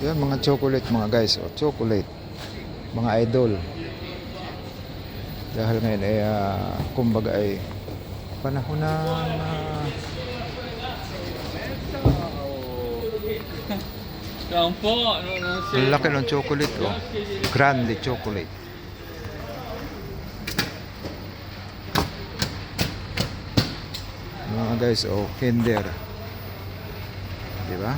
Yan mga chocolate mga guys, oh, chocolate. Mga idol. Dahil ngayon ay kumbaga ay panahon ng ang laki ng chocolate, oh. Grande chocolate. Mga guys, oh, Kinder. Di ba?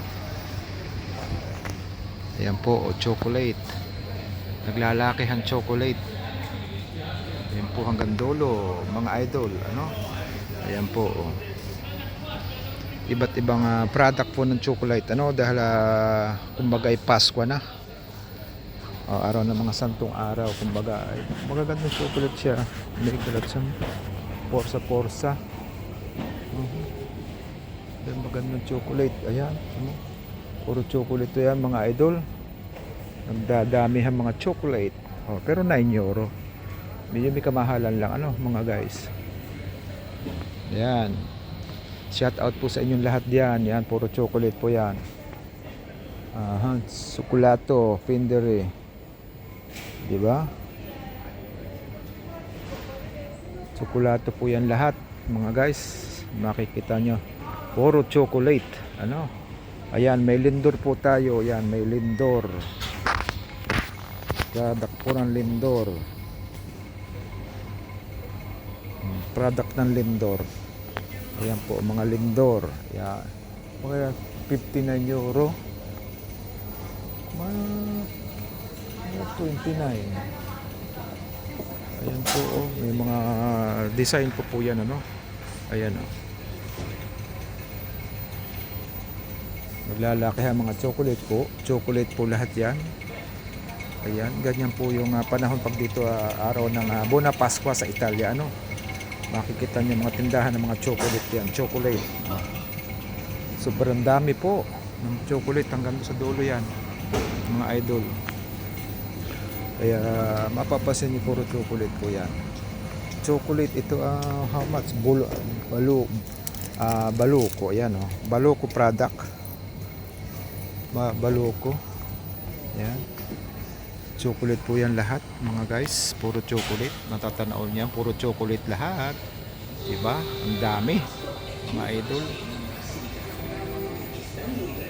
Ayan po, oh, chocolate. Naglalaki ang chocolate. Ayan po hanggang dulo, mga idol, ano? Ayan po, oh. Iba't ibang product po ng chocolate, ano? Dahil kumbaga ay Pasko na. Araw ng mga santong araw, kumbaga ay magagandang chocolate siya. May kalat siya. Porsa-porsa. Ayan, magandang chocolate. Ayan, ano? Puro chocolate to yan mga idol. Nagdadami ang mga chocolate. Pero 9 euro. Medyo may kamahalan lang, ano mga guys. Ayan. Shout out po sa inyong lahat diyan. Yan, puro chocolate po yan. Sukulato, Findere. Di ba? Sukulato po yan lahat, mga guys. Makikita nyo. Puro chocolate. Ano? Ayan, may Lindor po tayo. Ayan, may Lindor. Product po ng Lindor. Product ng Lindor. Ayan po, mga Lindor. Ayan. Mga 59 euro. Mga 29. Ayan po, oh. May mga design po po yan, ano? Ayan, oh. Naglalaki ang mga chocolate po. Chocolate po lahat yan. Ayan, ganyan po yung panahon pag dito araw ng Buona Pasqua sa Italia, ano? Makikita niyo mga tindahan ng mga chocolate yan. Chocolate. Sobrang dami po ng chocolate hanggang sa dulo yan. Mga idol. Kaya mapapasin niyo puro chocolate po yan. Chocolate ito how much? Baluko. Ayan, oh. Baluko product. Baluko. Ayan. Chocolate po yan lahat mga guys. Puro chocolate. Natatanaw niya. Puro chocolate lahat. Diba? Ang dami mga idol.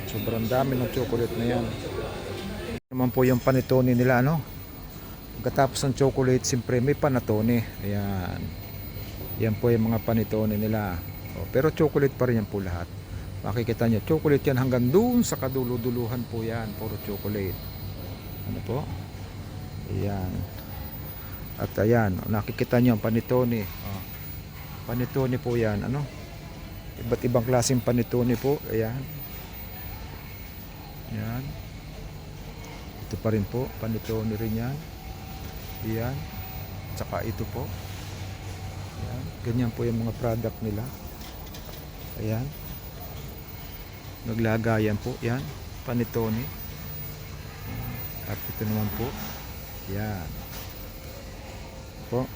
Sobrang dami ng chocolate na yan. Naman po yung panetone nila, ano? Pagkatapos ng chocolate, siyempre may panetone. Ayan. Yan po yung mga panetone nila. Pero chocolate pa rin yan po lahat. Makikita nyo, chocolate yan hanggang dun sa kaduluduluhan po yan. Puro chocolate. Ano po? Ayan. At ayan, nakikita nyo ang panetone. Panetone po yan, ano? Iba't ibang klaseng panetone po. Ayan. Ayan. Ito pa rin po, panetone rin yan. Ayan. Tsaka ito po. Ayan. Ganyan po yung mga product nila. Ayan. Naglagayan po. Ayan. Panetone. At ito naman po. Yan. Po.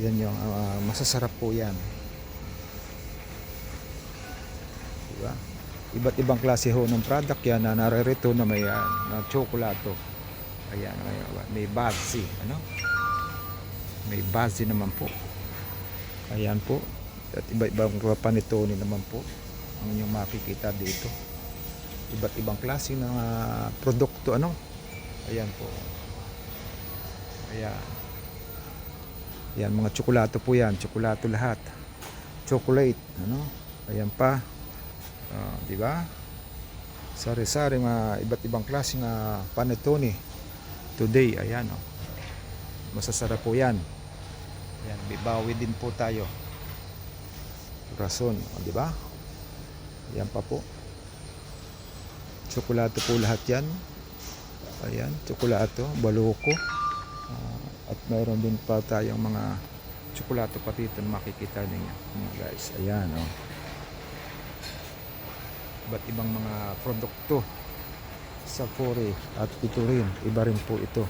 Yan yung masasarap po yan. Diba? Iba't ibang klase ho ng product yan na narerito na may na tsokolato. Ayan. May bazzi. Ano? May bazzi naman po. Ayan po. At iba-ibang panetone naman po ang inyong makikita dito. Iba't ibang klase ng produkto. Ano? Ayan po. Ayan. Ayan, mga tsokolate po yan. Tsokolate lahat. Chocolate. Ano? Ayan pa. Di ba? Sari-sari iba't ibang klase ng panetone. Today, ayan. Masasarap po yan. Ayan, bibawi din po tayo. Rason. Di ba? Ayan pa po. Tsokolate po lahat yan. Ayan, tsokolate, baluko. At mayroon din pa tayong mga tsokolate pa dito na makikita ninyo mga guys. Ayan, oh. Iba't ibang mga produkto sa Fore at ito rin, iba rin po ito.